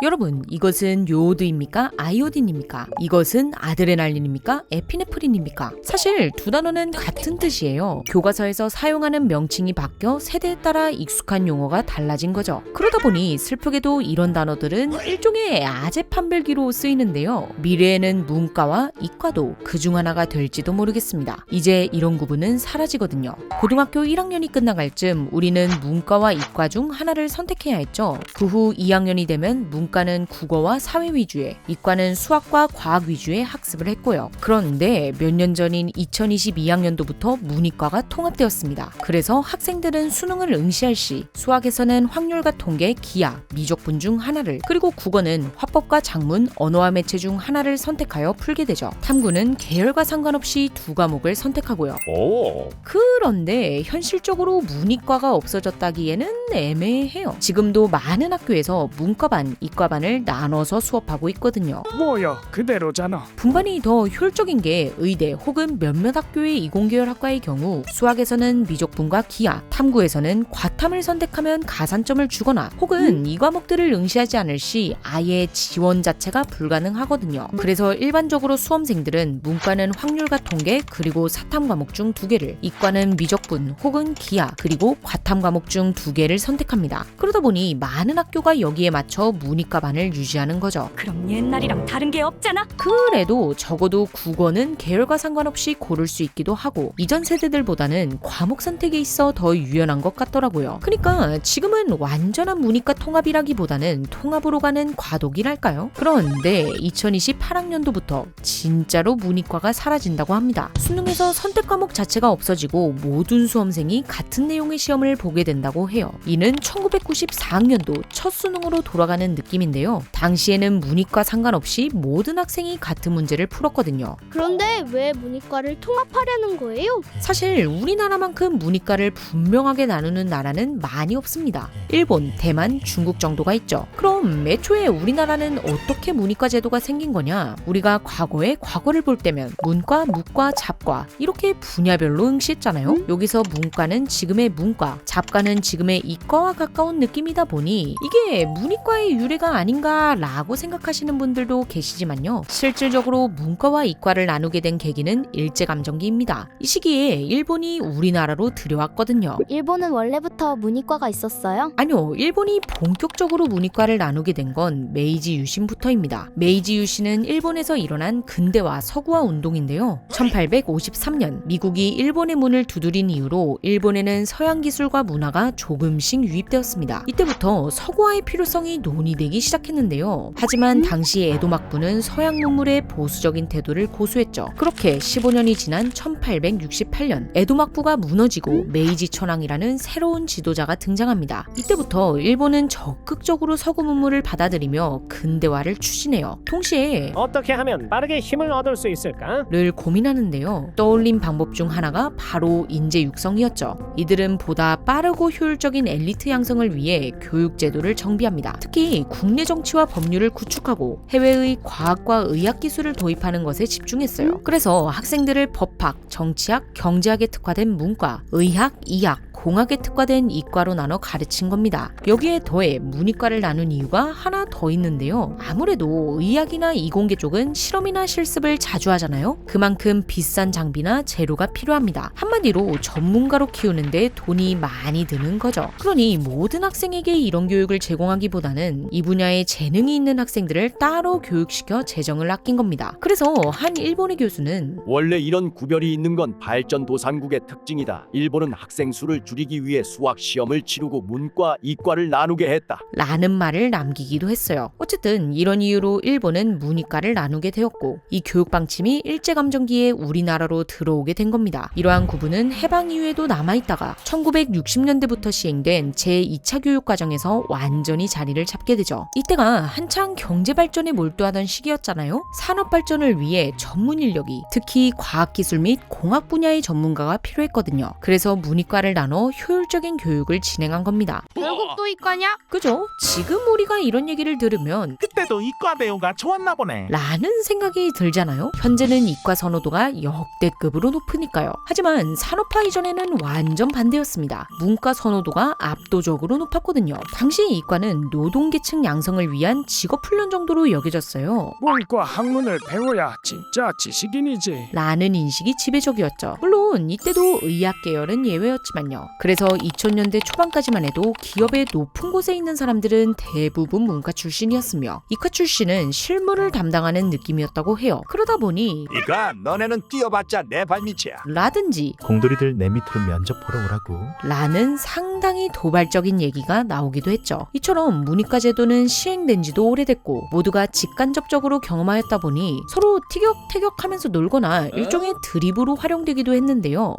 여러분, 이것은 요오드입니까? 아이오딘입니까? 이것은 아드레날린입니까? 에피네프린입니까? 사실 두 단어는 같은 뜻이에요. 교과서에서 사용하는 명칭이 바뀌어 세대에 따라 익숙한 용어가 달라진 거죠. 그러다 보니 슬프게도 이런 단어들은 일종의 아재 판별기로 쓰이는데요. 미래에는 문과와 이과도 그중 하나가 될지도 모르겠습니다. 이제 이런 구분은 사라지거든요. 고등학교 1학년이 끝나갈 쯤 우리는 문과와 이과 중 하나를 선택해야 했죠. 그 후 2학년이 되면 문과는 국어와 사회 위주의, 이과는 수학과 과학 위주의 학습을 했고요. 그런데 몇 년 전인 2022학년도부터 문이과가 통합되었습니다. 그래서 학생들은 수능을 응시할 시 수학에서는 확률과 통계, 기하, 미적분 중 하나를, 그리고 국어는 화법과 작문, 언어와 매체 중 하나를 선택하여 풀게 되죠. 탐구는 계열과 상관없이 두 과목을 선택하고요. 그런데 현실적으로 문이과가 없어졌다기에는 애매해요. 지금도 많은 학교에서 문과반, 이과반을 나눠서 수업하고 있거든요. 뭐야 그대로잖아. 분반이 더 효율적인 게 의대 혹은 몇몇 학교의 이공계열 학과의 경우 수학에서는 미적분과 기하, 탐구에서는 과탐을 선택하면 가산점을 주거나 혹은 이 과목들을 응시하지 않을 시 아예 지원 자체가 불가능하거든요. 그래서 일반적으로 수험생들은 문과는 확률과 통계 그리고 사탐 과목 중 2개를, 이과는 미적분 혹은 기하 그리고 과탐 과목 중 2개를 선택합니다. 그러다 보니 많은 학교가 여기에 맞춰 문이과반을 유지하는 거죠. 그럼 옛날이랑 다른 게 없잖아. 그래도 적어도 국어는 계열과 상관없이 고를 수 있기도 하고 이전 세대들보다는 과목 선택에 있어 더 유연한 것 같더라고요. 그러니까 지금은 완전한 문이과 통합이라기보다는 통합으로 가는 과도기랄까요? 그런데 2028학년도부터 진짜로 문이과가 사라진다고 합니다. 수능에서 선택 과목 자체가 없어지고 모든 수험생이 같은 내용의 시험을 보게 된다고 해요. 이는 1994학년도 첫 수능으로 돌아가는 느낌인데요. 당시에는 문이과 상관없이 모든 학생이 같은 문제를 풀었거든요. 그런데 왜 문이과를 통합하려는 거예요? 사실 우리나라만큼 문이과를 분명하게 나누는 나라는 많이 없습니다. 일본, 대만, 중국 정도가 있죠. 그럼 애초에 우리나라는 어떻게 문이과 제도가 생긴 거냐? 우리가 과거에 과거를 볼 때면 문과, 무과, 잡과 이렇게 분야별로 응시했잖아요. 여기서 문과는 지금의 문과, 잡과는 지금의 이과와 가까운 느낌이다 보니 이게 문이과의 유래가 아닌가라고 생각하시는 분들도 계시지만요. 실질적으로 문과와 이과를 나누게 된 계기는 일제감정기입니다. 이 시기에 일본이 우리나라로 들여왔거든요. 일본은 원래부터 문이과가 있었어요? 아니요, 일본이 본격적으로 문이과를 나누게 된 건 메이지 유신부터입니다. 메이지 유신은 일본에서 일어난 근대화 서구화 운동인데요. 1853년 미국이 일본의 문을 두드린 이후로 일본에는 서양 기술과 문화가 조금씩 유입되었습니다. 이때부터 서구화의 필요성이 논의되기 시작했는데요. 하지만 당시 에도 막부는 서양 문물에 보수적인 태도를 고수했죠. 그렇게 15년이 지난 1868년 에도 막부가 무너지고 메이지 천황이라는 새로운 지도자가 등장합니다. 이때부터 일본은 적극적으로 서구 문물을 받아들이며 근대화를 추진해요. 동시에 어떻게 하면 빠르게 힘을 얻을 수 있을까? 를 고민하는데요. 떠올린 방법 중 하나가 바로 인재 육성이었죠. 이들은 보다 빠르고 효율적인 엘리트 양성을 위해 교육 제도를 정비합니다. 특히 국내 정치와 법률을 구축하고 해외의 과학과 의학 기술을 도입하는 것에 집중했어요. 그래서 학생들을 법학, 정치학, 경제학에 특화된 문과, 의학, 이학, 공학에 특화된 이과로 나눠 가르친 겁니다. 여기에 더해 문이과를 나눈 이유가 하나 더 있는데요. 아무래도 의학이나 이공계 쪽은 실험이나 실습을 자주 하잖아요. 그만큼 비싼 장비나 재료가 필요합니다. 한마디로 전문가로 키우는데 돈이 많이 드는 거죠. 그러니 모든 학생에게 이런 교육을 제공하기보다는 이 분야에 재능이 있는 학생들을 따로 교육시켜 재정을 아낀 겁니다. 그래서 한 일본의 교수는 원래 이런 구별이 있는 건 발전도상국의 특징이다. 일본은 학생 수를 줄이기 위해 수학 시험을 치르고 문과, 이과를 나누게 했다. 라는 말을 남기기도 했어요. 어쨌든 이런 이유로 일본은 문이과를 나누게 되었고 이 교육 방침이 일제감정기에 우리나라로 들어오게 된 겁니다. 이러한 구분은 해방 이후에도 남아있다가 1960년대부터 시행된 제2차 교육과정에서 완전히 자리를 잡게 되죠. 이때가 한창 경제발전에 몰두하던 시기였잖아요. 산업발전을 위해 전문 인력이, 특히 과학기술 및 공학 분야의 전문가가 필요했거든요. 그래서 문이과를 나눠 더 효율적인 교육을 진행한 겁니다. 결국 또 이과냐? 그죠? 지금 우리가 이런 얘기를 들으면 그때도 이과 배우가 좋았나 보네. 라는 생각이 들잖아요. 현재는 이과 선호도가 역대급으로 높으니까요. 하지만 산업화 이전에는 완전 반대였습니다. 문과 선호도가 압도적으로 높았거든요. 당시 이과는 노동계층 양성을 위한 직업훈련 정도로 여겨졌어요. 문과 학문을 배워야 진짜 지식인이지. 라는 인식이 지배적이었죠. 물론 이때도 의학 계열은 예외였지만요. 그래서 2000년대 초반까지만 해도 기업의 높은 곳에 있는 사람들은 대부분 문과 출신이었으며 이과 출신은 실무를 담당하는 느낌이었다고 해요. 그러다 보니 이가 너네는 뛰어봤자 내 발밑이야. 라든지 공돌이들 내 밑으로 면접 보러 오라고. 라는 상당히 도발적인 얘기가 나오기도 했죠. 이처럼 문이과 제도는 시행된 지도 오래됐고 모두가 직간접적으로 경험하였다 보니 서로 티격태격하면서 놀거나 일종의 드립으로 활용되기도 했는데요.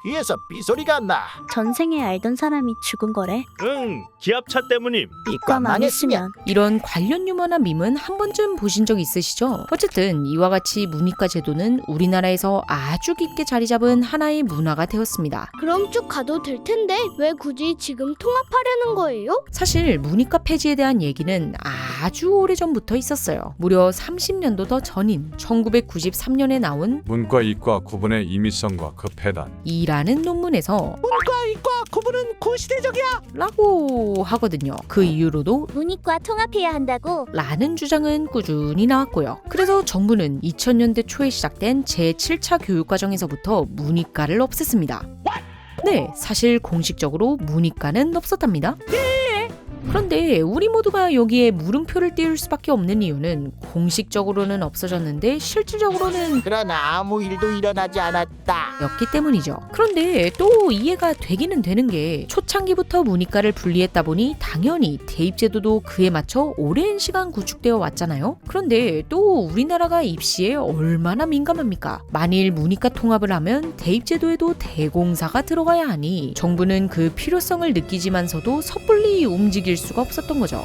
뒤에서 삐소리가 나. 전생에 알던 사람이 죽은 거래. 응, 기합차 때문임. 이과 망했으면. 이런 관련 유머나 밈은 한 번쯤 보신 적 있으시죠? 어쨌든 이와 같이 문이과 제도는 우리나라에서 아주 깊게 자리 잡은 하나의 문화가 되었습니다. 그럼 쭉 가도 될 텐데 왜 굳이 지금 통합하려는 거예요? 사실 문이과 폐지에 대한 얘기는 아주 오래전부터 있었어요. 무려 30년도 더 전인 1993년에 나온 문과 이과 구분의 임의성과 그 폐단. 이라는 논문에서 문과 이과 구분은 구시대적이야. 라고 하거든요. 그 이후로도 문이과 통합해야 한다고. 라는 주장은 꾸준히 나왔고요. 그래서 정부는 2000년대 초에 시작된 제7차 교육과정에서부터 문이과를 없앴습니다. 네, 사실 공식적으로 문이과는 없었답니다. 그런데 우리 모두가 여기에 물음표를 띄울 수밖에 없는 이유는 공식적으로는 없어졌는데 실질적으로는 그러나 아무 일도 일어나지 않았다. 였기 때문이죠. 그런데 또 이해가 되기는 되는 게 초창기부터 문이과를 분리했다 보니 당연히 대입제도도 그에 맞춰 오랜 시간 구축되어 왔잖아요. 그런데 또 우리나라가 입시에 얼마나 민감합니까? 만일 문이과 통합을 하면 대입제도에도 대공사가 들어가야 하니 정부는 그 필요성을 느끼지만서도 섣불리 움직일 수가 없었던 거죠.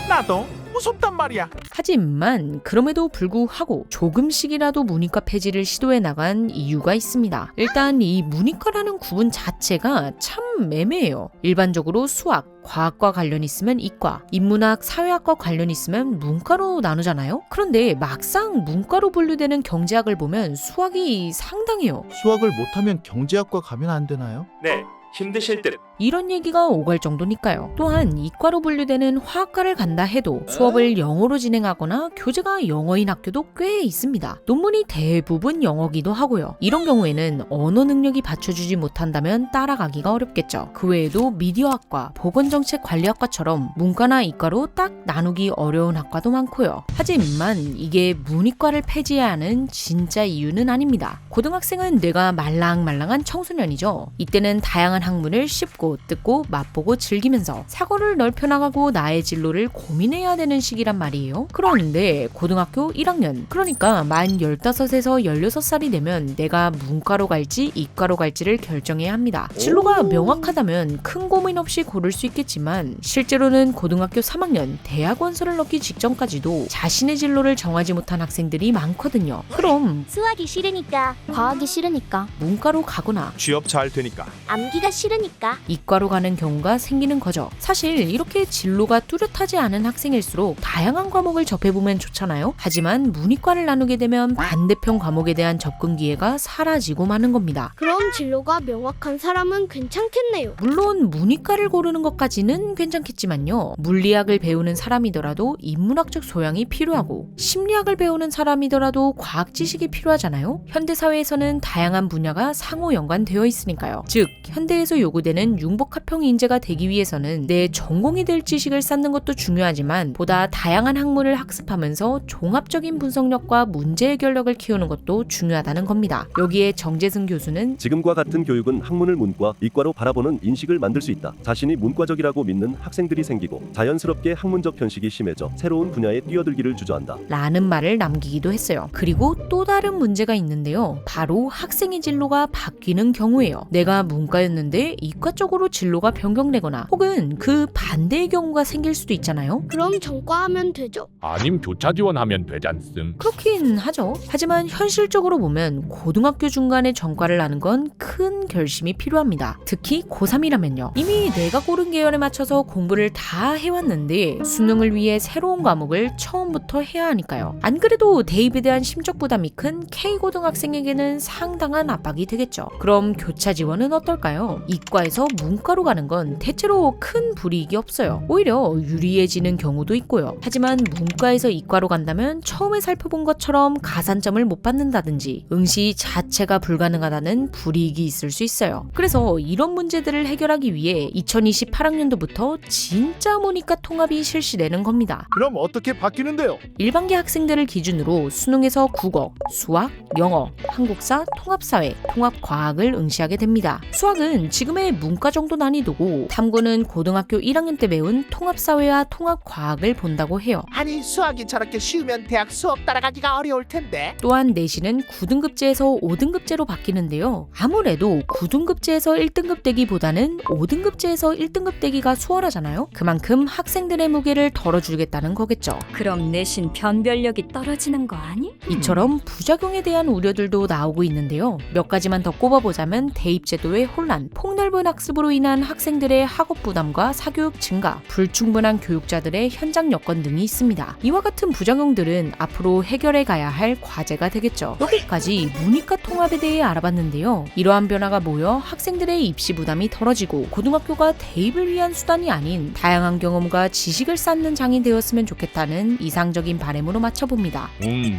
나도 무섭단 말이야. 하지만 그럼에도 불구하고 조금씩이라도 문이과 폐지를 시도해 나간 이유가 있습니다. 일단 이 문이과라는 구분 자체가 참 애매해요. 일반적으로 수학, 과학과 관련 있으면 이과, 인문학, 사회학과 관련 있으면 문과로 나누잖아요. 그런데 막상 문과로 분류되는 경제학을 보면 수학이 상당해요. 수학을 못하면 경제학과 가면 안 되나요? 네, 힘드실 듯. 이런 얘기가 오갈 정도니까요. 또한 이과로 분류되는 화학과를 간다 해도 수업을 영어로 진행하거나 교재가 영어인 학교도 꽤 있습니다. 논문이 대부분 영어기도 하고요. 이런 경우에는 언어 능력이 받쳐주지 못한다면 따라가기가 어렵겠죠. 그 외에도 미디어학과, 보건정책관리학과처럼 문과나 이과로 딱 나누기 어려운 학과도 많고요. 하지만 이게 문이과를 폐지해야 하는 진짜 이유는 아닙니다. 고등학생은 뇌가 말랑말랑한 청소년이죠. 이때는 다양한 학문을 쉽고 듣고 맛보고 즐기면서 사고를 넓혀나가고 나의 진로를 고민해야 되는 시기란 말이에요. 그런데 고등학교 1학년, 그러니까 만 15에서 16살이 되면 내가 문과로 갈지 이과로 갈지를 결정해야 합니다. 진로가 명확하다면 큰 고민 없이 고를 수 있겠지만 실제로는 고등학교 3학년 대학 원서를 넣기 직전까지도 자신의 진로를 정하지 못한 학생들이 많거든요. 그럼 수학이 싫으니까. 과학이 싫으니까. 문과로 가거나 취업 잘 되니까. 암기가 싫으니까. 이과로 가는 경우가 생기는 거죠. 사실 이렇게 진로가 뚜렷하지 않은 학생일수록 다양한 과목을 접해보면 좋잖아요. 하지만 문이과를 나누게 되면 반대편 과목에 대한 접근 기회가 사라지고 마는 겁니다. 그럼 진로가 명확한 사람은 괜찮겠네요. 물론 문이과를 고르는 것까지는 괜찮겠지만요. 물리학을 배우는 사람이더라도 인문학적 소양이 필요하고 심리학을 배우는 사람이더라도 과학 지식이 필요하잖아요. 현대사회에서는 다양한 분야가 상호 연관되어 있으니까요. 즉 현대에서 요구되는 융복합형 인재가 되기 위해서는 내 전공이 될 지식을 쌓는 것도 중요하지만 보다 다양한 학문을 학습하면서 종합적인 분석력과 문제 해결력을 키우는 것도 중요하다는 겁니다. 여기에 정재승 교수는 지금과 같은 교육은 학문을 문과, 이과로 바라보는 인식을 만들 수 있다. 자신이 문과적이라고 믿는 학생들이 생기고 자연스럽게 학문적 편식이 심해져 새로운 분야에 뛰어들기를 주저한다. 라는 말을 남기기도 했어요. 그리고 또 다른 문제가 있는데요. 바로 학생의 진로가 바뀌는 경우예요. 내가 문과였는데 이과 쪽으로 순간적으로 진로가 변경되거나 혹은 그 반대의 경우가 생길 수도 있잖아요. 그럼 전과하면 되죠? 아님 교차 지원하면 되잖음. 그렇긴 하죠. 하지만 현실적으로 보면 고등학교 중간에 전과를 하는 건 큰 결심이 필요합니다. 특히 고3이라면요. 이미 내가 고른 계열에 맞춰서 공부를 다 해왔는데 수능을 위해 새로운 과목을 처음부터 해야 하니까요. 안 그래도 대입에 대한 심적 부담이 큰 K고등학생에게는 상당한 압박이 되겠죠. 그럼 교차 지원은 어떨까요? 이과에서 문과로 가는 건 대체로 큰 불이익이 없어요. 오히려 유리해지는 경우도 있고요. 하지만 문과에서 이과로 간다면 처음에 살펴본 것처럼 가산점을 못 받는다든지 응시 자체가 불가능하다는 불이익이 있을 수 있어요. 그래서 이런 문제들을 해결하기 위해 2028학년도부터 진짜 모니까 통합이 실시되는 겁니다. 그럼 어떻게 바뀌는데요? 일반계 학생들을 기준으로 수능에서 국어, 수학, 영어, 한국사, 통합사회, 통합과학을 응시하게 됩니다. 수학은 지금의 문과 정도 난이도고 탐구는 고등학교 1학년 때 배운 통합사회와 통합과학을 본다고 해요. 아니 수학이 저렇게 쉬우면 대학 수업 따라가기가 어려울 텐데. 또한 내신은 9등급제에서 5등급제로 바뀌는데요. 아무래도 9등급제에서 1등급 되기보다는 5등급제에서 1등급 되기가 수월하잖아요. 그만큼 학생들의 무게를 덜어주겠다는 거겠죠. 그럼 내신 변별력이 떨어지는 거 아니? 이처럼 부작용에 대한 우려들도 나오고 있는데요. 몇 가지만 더 꼽아보자면 대입제도의 혼란, 폭넓은 학습으로 인한 학생들의 학업 부담과 사교육 증가, 불충분한 교육자들의 현장 여건 등이 있습니다. 이와 같은 부작용들은 앞으로 해결해 가야 할 과제가 되겠죠. 여기까지 문이과 통합에 대해 알아봤는데요. 이러한 변화가 모여 학생들의 입시 부담이 덜어지고 고등학교가 대입을 위한 수단이 아닌 다양한 경험과 지식을 쌓는 장이 되었으면 좋겠다는 이상적인 바람으로 맞춰봅니다.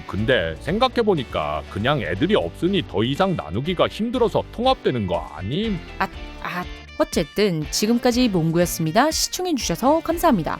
근데 생각해보니까 그냥 애들이 없으니 더 이상 나누기가 힘들어서 통합되는 거 아님? 어쨌든 지금까지 몽구였습니다. 시청해주셔서 감사합니다.